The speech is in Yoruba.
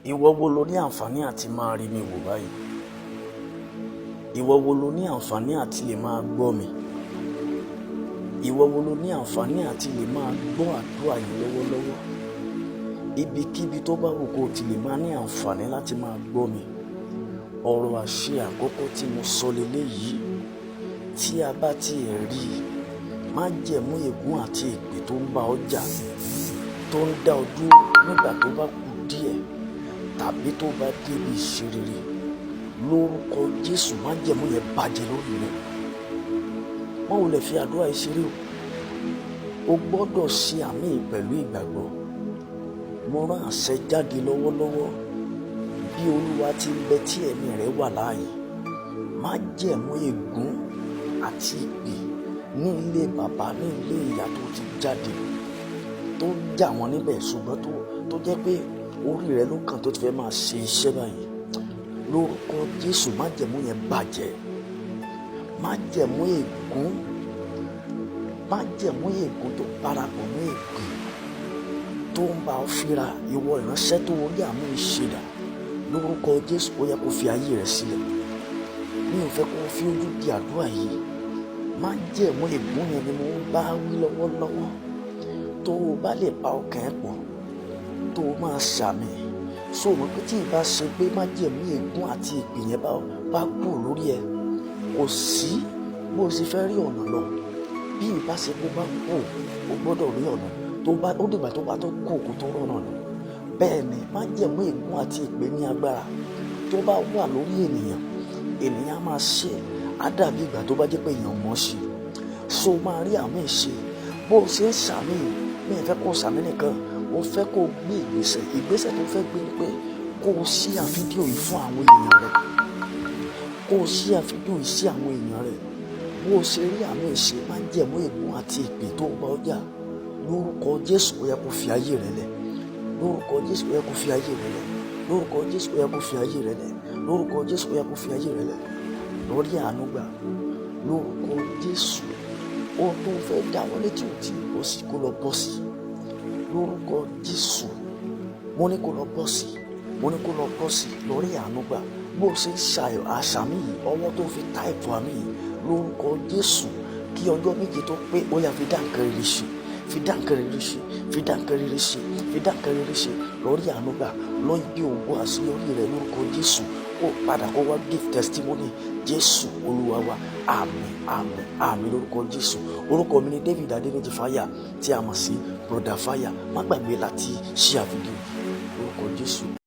Ìwọ wo lo ní àǹfààní àti máa rí mi wò báyìí? Ìwọ wo lo ní àǹfààní àti lè máa gbọ́ mi? Ìwọ wo lo ní àǹfààní àti lè máa gbọ́ àdúrà yìí lọ́wọ́lọ́wọ́? Ibikíbi tó bá wù kó o ti lè máa ní àǹfààní láti máa gbọ́ mi. Ọ̀rọ̀ àṣẹ àkọ́kọ́ tí mo sọ leléyìí, tí a bá ti rí májẹ̀mú ègún àti èpè tó ń bá ọ jà, tó ń dá ọ dúró nígbà tó bá kù díẹ̀ tàbí tó bá débi ìṣerere, lórúkọ Jésù májẹ̀mú yẹn bàjẹ́ lórí rẹ. Má wo lè fi àdúrà yìí ṣeré o gbọ́dọ̀ ṣe àmì pẹ̀lú ìgbàgbọ́. Mo rán àṣẹ jáde lọ́wọ́lọ́wọ́ bí Olúwa ti ń bẹ tí ẹ̀mí rẹ̀ wà láàyè. Májẹ̀mú ègún àti ìpè ní ilé bàbá, ní ilé ìyá tó ti jáde, tó ń jà wọ́n níbẹ̀ ṣùgbọ́n tó jẹ́ pé orí rẹ̀ ló kàn tó ti fẹ́ máa ṣe iṣẹ́ báyìí. Lórúkọ Jésù májẹ̀mú yẹn bàjẹ́. Májẹ̀mú ègún tó parapọ̀ mọ́ èpè tó ń bá ọ fínra, ìwọ ìránṣẹ́ tó orí àmì ìṣẹ̀dá, lórúkọ Jésù ó yẹ kó fi ayé rẹ̀ sílẹ̀. Mi ò fẹ́ kó fi ojú di àdúrà yìí. Májẹ̀mú ègún yẹn ni mo ń bá wí lọ́wọ́lọ́wọ́. Tó o bá lè pa ọkàn ẹ̀ pọ̀, tó o máa ṣàmì, so mọ̀ pé tí ìbá ṣe pé májẹ̀mú ègún àti ìpè yẹn bá kú lórí ẹ, kò sí bó o ṣe fẹ́ rí ọ̀nà lọ. Bí ìbá ṣe pé bá kú, o gbọ́dọ̀ rí ọ̀nà. Ó dìgbà tó bá tó kú òkú tó rọ̀nà lọ. Bẹ́ẹ̀ ni májẹ̀mú ègún àti ìpè ní agbára. Tó bá wà lórí ènìyàn máa ṣe, á dàbí ìgbà tó bá jẹ́ pé èèyàn mọ̀ ṣe. So máa rí àmì ṣe. Bó o ṣe ń ṣàmì, mi ò fẹ́ kó o ṣàmì nìkan, mo fẹ́ kó o gbé ìgbésẹ̀ tó fẹ́ gbé ni pé kó o ṣíà fídíò yìí fún àwọn èèyàn rẹ̀. Kó o ṣíà fídíò yìí sí àwọn èèyàn rẹ̀. Bó o ṣe rí àmì ṣe, májẹ̀mú ègún àti ìpè tó ń bá ọ jà, lórúkọ Jésù ó yẹ kó fi ayé rẹ̀ lẹ̀. Lórúkọ Jésù ó yẹ kó fi ayé rẹ̀ lẹ̀. Lórúkọ Jésù ó yẹ kó fi ayé rẹ̀ lẹ̀. Lórúkọ Jésù ó yẹ kó fi ayé rẹ̀ lẹ̀. Lórí àánú gbà, lórúkọ Jésù, ohun tó ń fẹ́ dá wọlé tí ò tí ì bọ́ sí kó lọ bọ́ sí. Lórúkọ Jésù, mo ní kó lọ bọ́ sí. Mo ní kó lọ bọ́ sí. Lórí àánú gbà, bó o ṣe ń ṣàyọ̀ àṣàmì yìí, ọwọ́ tó fi táìpù àmì yìí, lórúkọ Jésù, kí ọjọ́ méje tó pé ó yá fi dá nǹkan rere ṣe. Fi dá nǹkan rere ṣe. Fi dá nǹkan rere ṣe. Fi dá nǹkan rere ṣe. Lórí àánú gbà, lọ́yìn bí òwò àṣeyọrí rẹ̀ lórúkọ Jésù. Ó padà kó wá give testimony. Jésù Olúwa wa. Àmín, àmín, àmín lórúkọ Jésù. Orúkọ mi ni David Adéníjì Fáyà tí a mọ̀ sí Brother Fáyà. Má gbàgbé láti share fídíò lórúkọ Jésù.